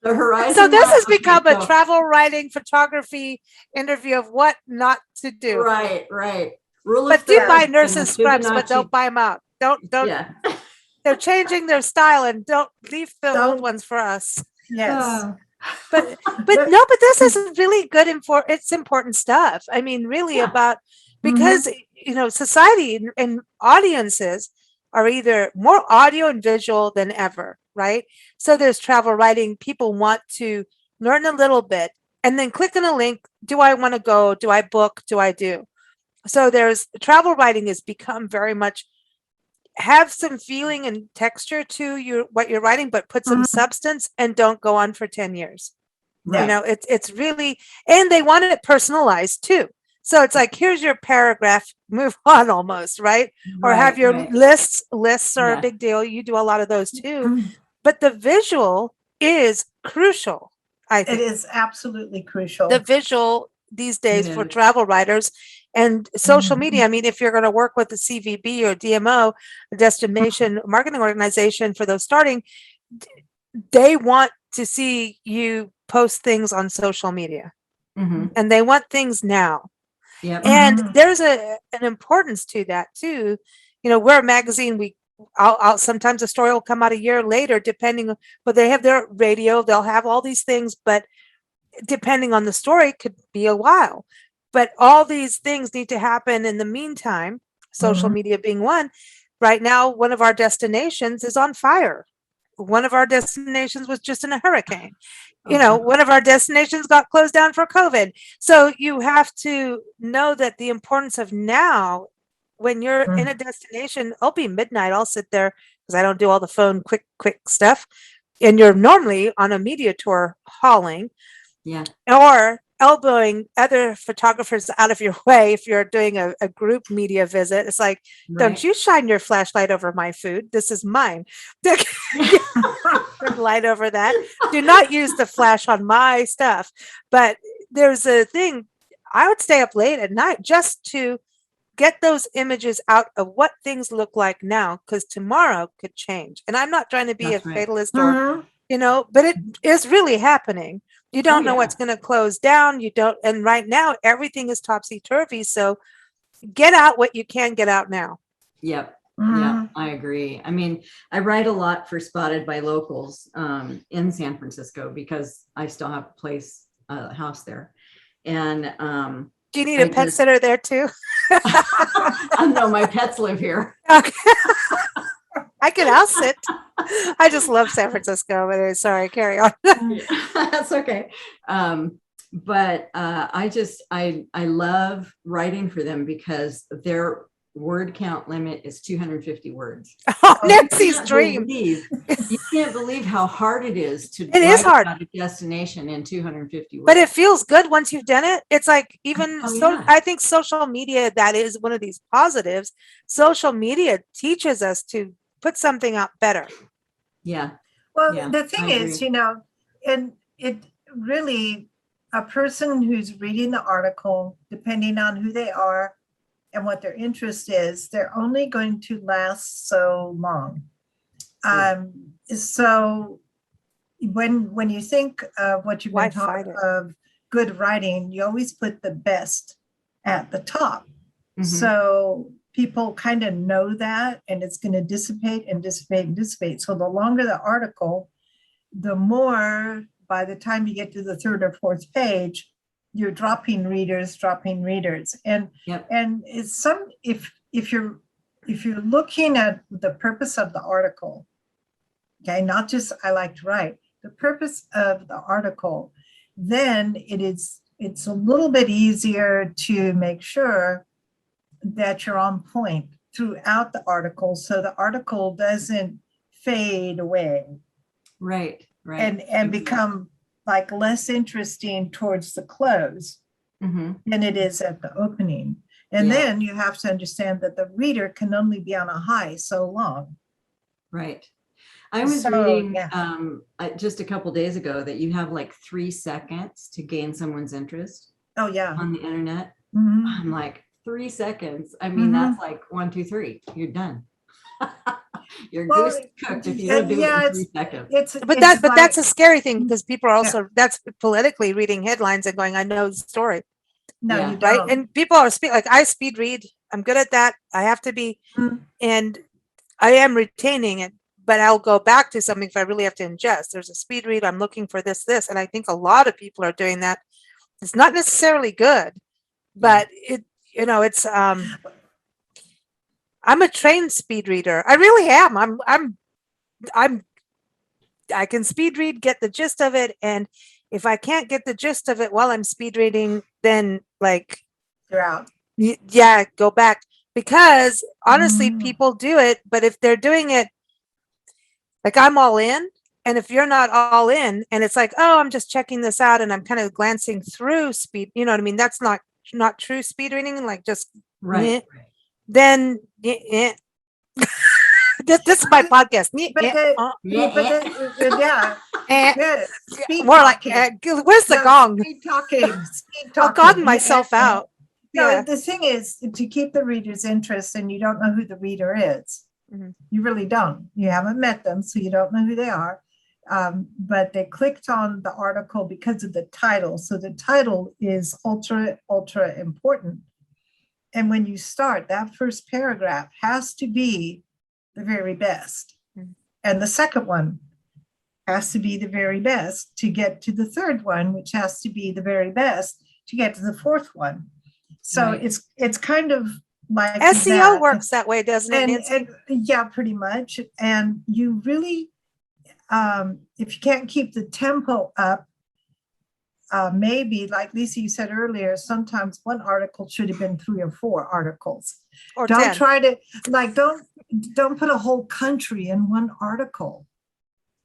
The horizon. So this has line- become okay, a so- travel writing photography of what not to do. Right. Rule of But do thirds buy and nurses scrubs, but Fibonacci- don't buy them out. Don't. Yeah. They're changing their style, and don't leave the old Don't- ones for us. yes. But this is really good it's important stuff. I mean, really Yeah. about, because society and audiences are either more audio and visual than ever, right? So there's travel writing. People want to learn a little bit and then click on a link. Do I want to go? Do I book? Do I do? So there's travel writing has become very much have some feeling and texture to what you're writing, but put some substance and don't go on for 10 years. Right. It's really, and they want it personalized too. So it's like, here's your paragraph, move on almost, right? Or have your Right. lists. Lists are Yeah. a big deal. You do a lot of those too. But the visual is crucial, I It think. is absolutely crucial. The visual these days for is. travel writers and social Mhm. media. I mean, if you're going to work with the CVB or DMO, a destination marketing organization for those starting, they want to see you post things on social media Mhm. and they want things now. Yep. And Mhm. there's an importance to that too. You know, we're a magazine. I'll sometimes a story will come out a year later, depending. But they have their radio. They'll have all these things, but depending on the story, it could be a while. But all these things need to happen in the meantime. Social Mhm. media being one. Right now, one of our destinations is on fire. One of our destinations was just in a hurricane. You know, Okay. one of our destinations got closed down for COVID. So you have to know that the importance of now, when you're in a destination, I'll be midnight, I'll sit there because I don't do all the phone quick stuff. And you're normally on a media tour hauling Yeah. or elbowing other photographers out of your way if you're doing a group media visit. It's like, don't Right. you shine your flashlight over my food. This is mine. Light over that. Do not use the flash on my stuff. But there's a thing, I would stay up late at night just to get those images out of what things look like now, because tomorrow could change. And I'm not trying to be a That's right. fatalist or, Mhm. but it is really happening. You Oh, don't know yeah. what's going to close down. You don't. And right now, everything is topsy-turvy. So get out what you can get out now. Yep. Yeah, Mhm. I agree. I mean, I write a lot for Spotted by Locals in San Francisco because I still have a place, a house there. And Do you need I a pet just, sitter there too? I know my pets live here. Okay. I can house sit. I just love San Francisco. But sorry, carry on. Yeah, that's okay. But I love writing for them because their word count limit is 250 words. Oh, Oh, Nancy's Can't dream. you can't believe how hard it is to It is write hard. about a destination in 250 words. But it feels good once you've done it. It's like even Oh, so, yeah. I think social media, that is one of these positives. Social media teaches us to put something out better. Yeah. Well, Yeah, the thing I is, agree. and it really, a person who's reading the article, depending on who they are and what their interest is, they're only going to last so long. Right. So when you think of what you've Why been taught fight it? of good writing, you always put the best at the top. Mhm. So people kind of know that, and it's going to dissipate and dissipate and dissipate. So the longer the article, the more, by the time you get to the third or fourth page, you're dropping readers. And Yep. and it's some, if you're looking at the purpose of the article, okay, not just I like to write, the purpose of the article, then it's a little bit easier to make sure that you're on point throughout the article, so the article doesn't fade away Right. Right. and become like less interesting towards the close Mhm. than it is at the opening. And Yeah. then you have to understand that the reader can only be on a high so long. Right. I was So, reading yeah. just a couple days ago that you have like 3 seconds to gain someone's interest Oh, yeah. on the internet. Mhm. I'm like, 3 seconds. I mean, that's like 1, 2, 3. You're done. Your Well, goose is cooked if you don't do it yeah, in 3 seconds. But that's a scary thing because people are also that's politically reading headlines and going, I know the story, no, Yeah. you right? don't. And people are like I speed read. I'm good at that. I have to be, Mhm. and I am retaining it. But I'll go back to something if I really have to ingest. There's a speed read. I'm looking for this, and I think a lot of people are doing that. It's not necessarily good, but it's I'm a trained speed reader. I really am. I can speed read, get the gist of it, and if I can't get the gist of it while I'm speed reading, then like You're out. yeah, go back, because honestly, Mm. people do it, but if they're doing it like I'm all in, and if you're not all in, and it's like, oh, I'm just checking this out, and I'm kind of glancing through speed, you know what I mean? That's not true speed reading, like just Right. then This is my podcast. But yeah, Eh, yeah, speed more like, talking. where's the No, gong? Speed talking. Speed I'll talking. gong myself out. No, Yeah. the thing is to keep the reader's interest, and you don't know who the reader is. Mhm. You really don't. You haven't met them, so you don't know who they are. But they clicked on the article because of the title. So the title is ultra, ultra important. And when you start, that first paragraph has to be the very best. Mhm. And the second one has to be the very best to get to the third one, which has to be the very best to get to the fourth one. So Right. it's kind of like SEO that. works that way, doesn't it, Nancy? And yeah, pretty much. And you really, if you can't keep the tempo up, maybe like Lisa, you said earlier, sometimes one article should have been 3 or 4 articles. Or Don't 10. try to don't put a whole country in one article.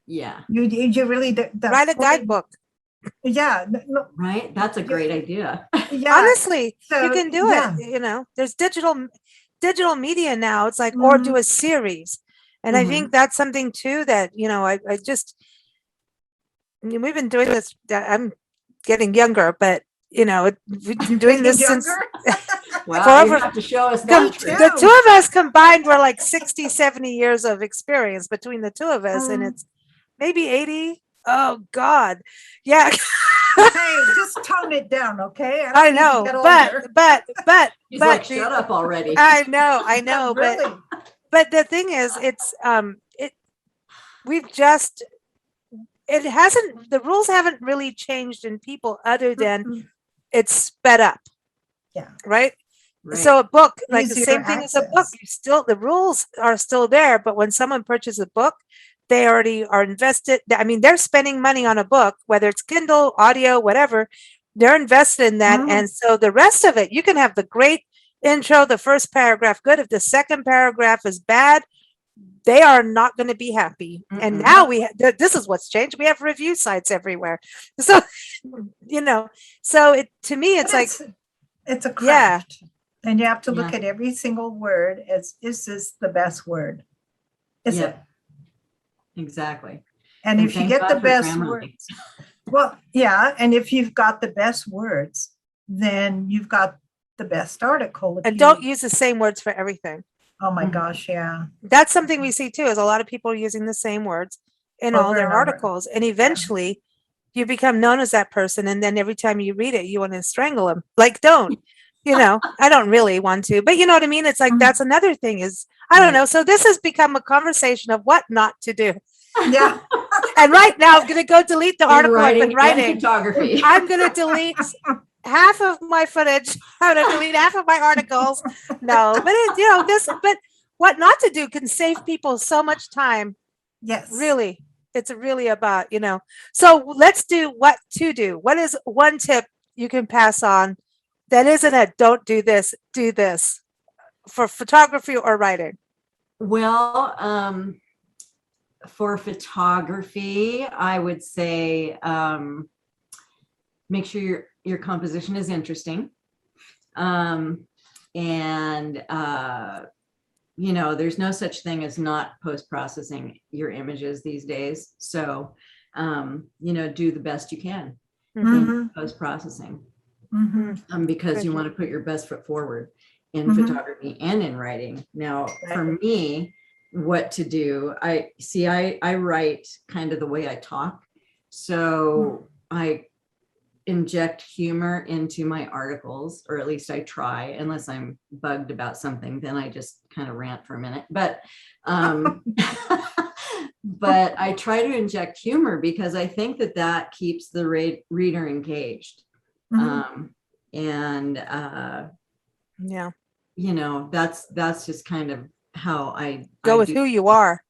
Yeah. You really Write a guidebook. Yeah. No, Right. That's a great idea. yeah. Honestly, So, you can do yeah. it. There's digital media now. It's like, or do a series. And I think that's something too that, we've been doing this. I'm getting younger, but we've been doing this since Wow, you forever. have to show us that. The two of us combined were like 60, 70 years of experience between the two of us. And it's maybe 80. Oh God. Yeah. Hey, just tone it down, okay? I know, but He's like, shut up already. I know, Really? but the thing is, the rules haven't really changed in people other than it's sped up. Yeah. Right. Right. So a book, like the Easier same thing as a book, access. the rules are still there, but when someone purchases a book, they already are invested. I mean, they're spending money on a book, whether it's Kindle, audio, whatever, they're invested in that. And so the rest of it, you can have the great intro, the first paragraph good. If the second paragraph is bad, they are not going to be happy. And now this is what's changed. We have review sites everywhere. So, to me, it's like, it's a craft. And you have to look at every single word as, is this the best word? Is it? Exactly. And if you get the best words, well, yeah. And if you've got the best words, then you've got the best article. And don't use the same words for everything. Oh my gosh, yeah. That's something we see too, is a lot of people using the same words in all their articles. And eventually you become known as that person. And then every time you read it, you want to strangle them. Like, don't. I don't really want to, but you know what I mean? It's like, that's another thing is, I don't know. So this has become a conversation of what not to do. Yeah. And right now I'm going to go delete the article I've been writing. Photography. I'm going to delete half of my footage. I'm going to delete half of my articles. No, but but what not to do can save people so much time. Yes. Really. It's really about, so let's do what to do. What is one tip you can pass on that isn't a don't do this for photography or writing? Well, for photography, I would say make sure your composition is interesting. There's no such thing as not post-processing your images these days. So, do the best you can in post-processing. Because you want to put your best foot forward in photography and in writing. Now, for me, what to do, I write kind of the way I talk. So I inject humor into my articles, or at least I try, unless I'm bugged about something, then I just kind of rant for a minute. But but I try to inject humor because I think that keeps the reader engaged. That's just kind of how I go with who you are.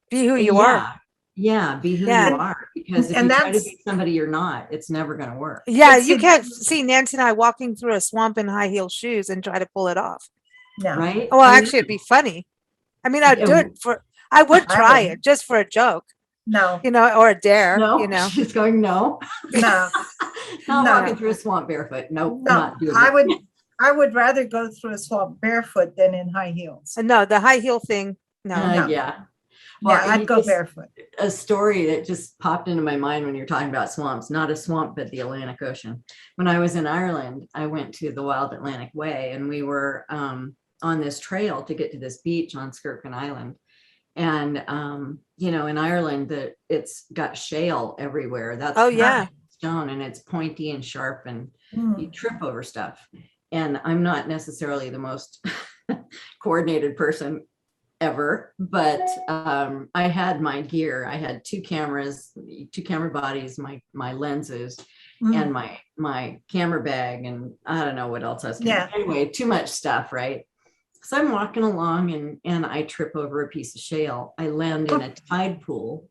Be who you are. Yeah, be who you are. Because if you try to be somebody you're not, it's never going to work. Yeah, you can't see Nancy and I walking through a swamp in high heel shoes and try to pull it off. No. Right? Well, actually, it'd be funny. I mean, I'd do it I would try it just for a joke. No. Or a dare. No, she's going, no. No. Not walking through a swamp barefoot. Nope, No, not doing it. I would rather go through a swamp barefoot than in high heels. No, the high heel thing, No. No. Yeah. Yeah, I'd go just- barefoot. A story that just popped into my mind when you're talking about swamps, not a swamp, but the Atlantic Ocean. When I was in Ireland, I went to the Wild Atlantic Way, and we were on this trail to get to this beach on Skirkin Island. And, in Ireland, it's got shale everywhere. That's Oh, yeah. stone, and it's pointy and sharp, and Mm. you trip over stuff. And I'm not necessarily the most coordinated person ever, but I had my gear. I had 2 cameras, 2 camera bodies, my lenses, and my camera bag, and I don't know what else I was carrying. Anyway, too much stuff, right? So I'm walking along, and I trip over a piece of shale. I land in a tide pool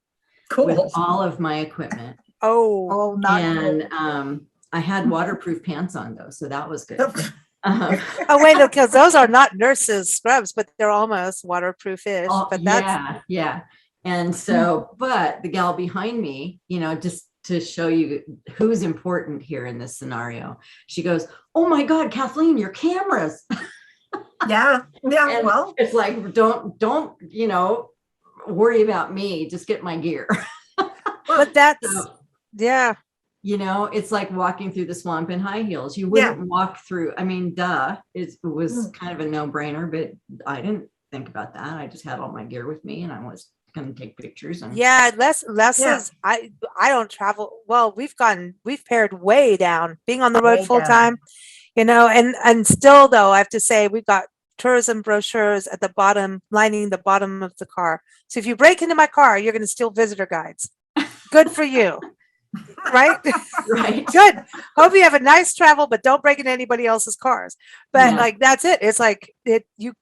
with Cool. all of my equipment, Oh, not and I had waterproof pants on though, so that was good. cool. oh, wait, because those are not nurses' scrubs, but they're almost waterproof-ish. Oh, But that's yeah. And so, but the gal behind me, just to show you who's important here in this scenario, she goes, "Oh my God, Kathleen, your cameras." Yeah. And Well, it's like, don't, worry about me. Just get my gear. but that's So, yeah. it's like walking through the swamp in high heels. You wouldn't walk through. I mean, duh, it was kind of a no-brainer, but I didn't think about that. I just had all my gear with me, and I was going to take pictures. And Yeah, less is I don't travel. Well, we've pared way down being on the road Way full down. time, and still though, I have to say we've got tourism brochures at the bottom, lining the bottom of the car. So if you break into my car, you're going to steal visitor guides. Good for you. Right? right. Good. Hope you have a nice travel, but don't break into anybody else's cars. But Yeah. like, that's it. It's like you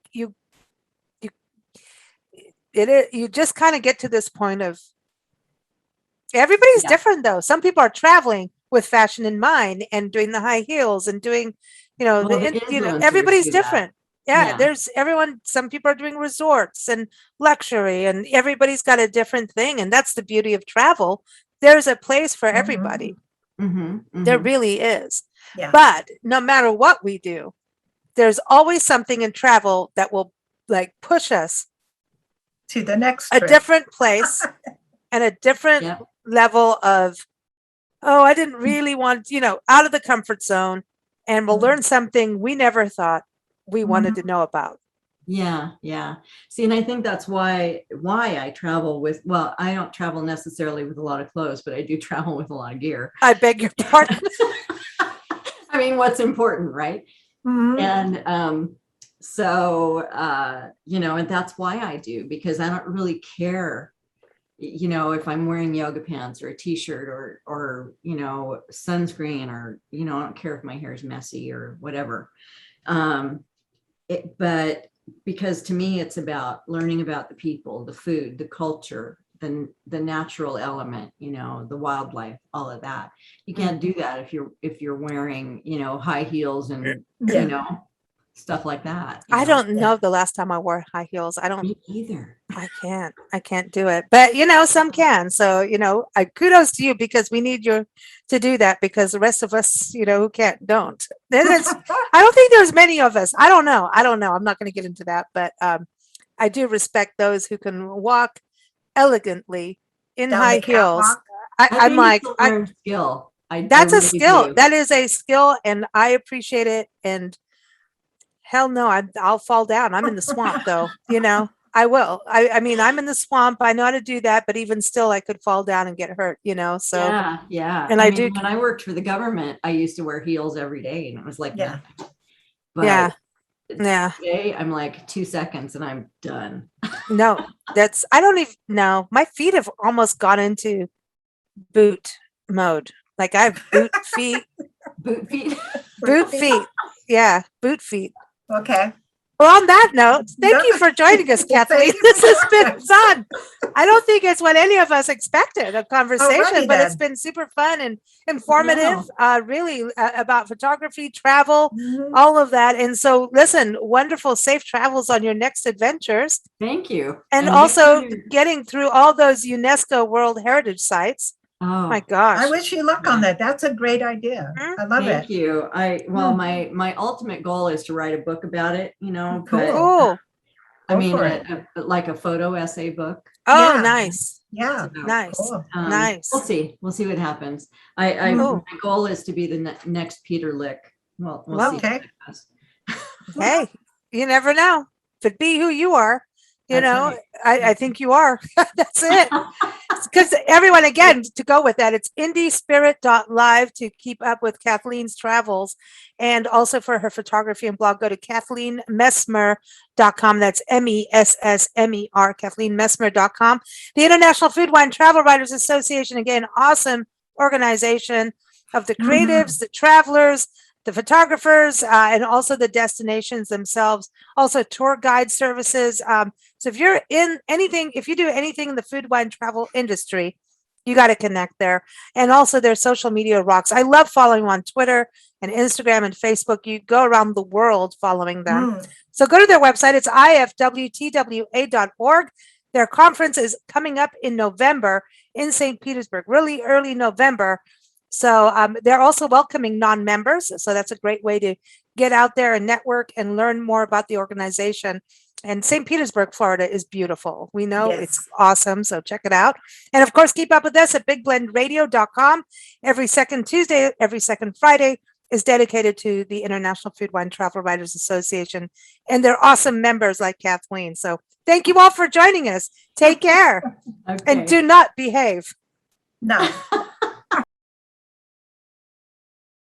just kind of get to this point of everybody's Yeah. different though. Some people are traveling with fashion in mind and doing the high heels and doing, The influencers everybody's do that. different. Yeah. There's some people are doing resorts and luxury, and everybody's got a different thing. And that's the beauty of travel. There's a place for everybody. There really is. Yeah. But no matter what we do, there's always something in travel that will like push us To the next a trip. different place and a different Yep. level of, oh, I didn't really want, out of the comfort zone, and we'll learn something we never thought we wanted to know about. Yeah. See, and I think that's why I travel with, well, I don't travel necessarily with a lot of clothes, but I do travel with a lot of gear. I beg your pardon. I mean, what's important, right? Mhm. And so and that's why I do, because I don't really care, if I'm wearing yoga pants or a t-shirt or sunscreen, or I don't care if my hair is messy or whatever. But because to me, it's about learning about the people, the food, the culture, the natural element, the wildlife, all of that. You can't do that if you're wearing, high heels and, stuff like that. I don't know the last time I wore high heels. Me either. I can't do it, but some can. So, kudos to you, because we need you to do that, because the rest of us, who can't, don't. I don't think there's many of us. I don't know. I'm not going to get into that, but I do respect those who can walk elegantly in Down high the heels. catwalk. I'm like, skill. that's a really skill. do. That is a skill, and I appreciate it. And hell no, I'll fall down. I'm in the swamp though, I will. I mean, I'm in the swamp. I know how to do that, but even still, I could fall down and get hurt, so. Yeah. And I do- when I worked for the government, I used to wear heels every day, and it was like, Yeah. nothing. But Yeah. today I'm like 2 seconds and I'm done. No, I don't even know. My feet have almost gone into boot mode. Like I have boot feet, Boot feet. boot feet. Yeah, boot feet. Okay. Well, on that note, thank you for joining us, Kathleen. Thank you This for has been joining. fun. I don't think it's what any of us expected, a conversation, Alrighty but it's then. been super fun and informative, really about photography, travel, Mhm. all of that. And so listen, wonderful, safe travels on your next adventures, Thank you. and make also sure- getting through all those UNESCO World Heritage sites. oh, My gosh. I wish you luck on that. That's a great idea. I love thank it. you. My ultimate goal is to write a book about it, but Cool. Cool. I Go mean, for it. like a photo essay book. Oh, Yeah. nice. Yeah. So, Nice. Cool. Nice. We'll see. We'll see what happens. Cool. My goal is to be the next Peter Lick. Well, we'll see. Okay. Hey, you never know. Could be who you are. You That's know, right. I think you are. That's it. Because everyone, again, to go with that, it's indiespirit.live to keep up with Kathleen's travels. And also for her photography and blog, go to KathleenMessmer.com. That's MESSMER, KathleenMessmer.com. The International Food, Wine, Travel Writers Association, again, awesome organization of the creatives, the travelers, the photographers, and also the destinations themselves, also tour guide services. So if you're in anything, if you do anything in the food, wine, travel industry, you got to connect there. And also their social media rocks. I love following them on Twitter and Instagram and Facebook. You go around the world following them. So go to their website. It's IFWTWA.org. Their conference is coming up in November in St. Petersburg, really early November. So they're also welcoming non-members. So that's a great way to get out there and network and learn more about the organization. And St. Petersburg, Florida is beautiful. We know it's awesome. So check it out. And of course, keep up with us at bigblendradio.com. Every second Tuesday, every second Friday is dedicated to the International Food, Wine, Travel Writers Association and their awesome members like Kathleen. So thank you all for joining us. Take care and do not behave. No.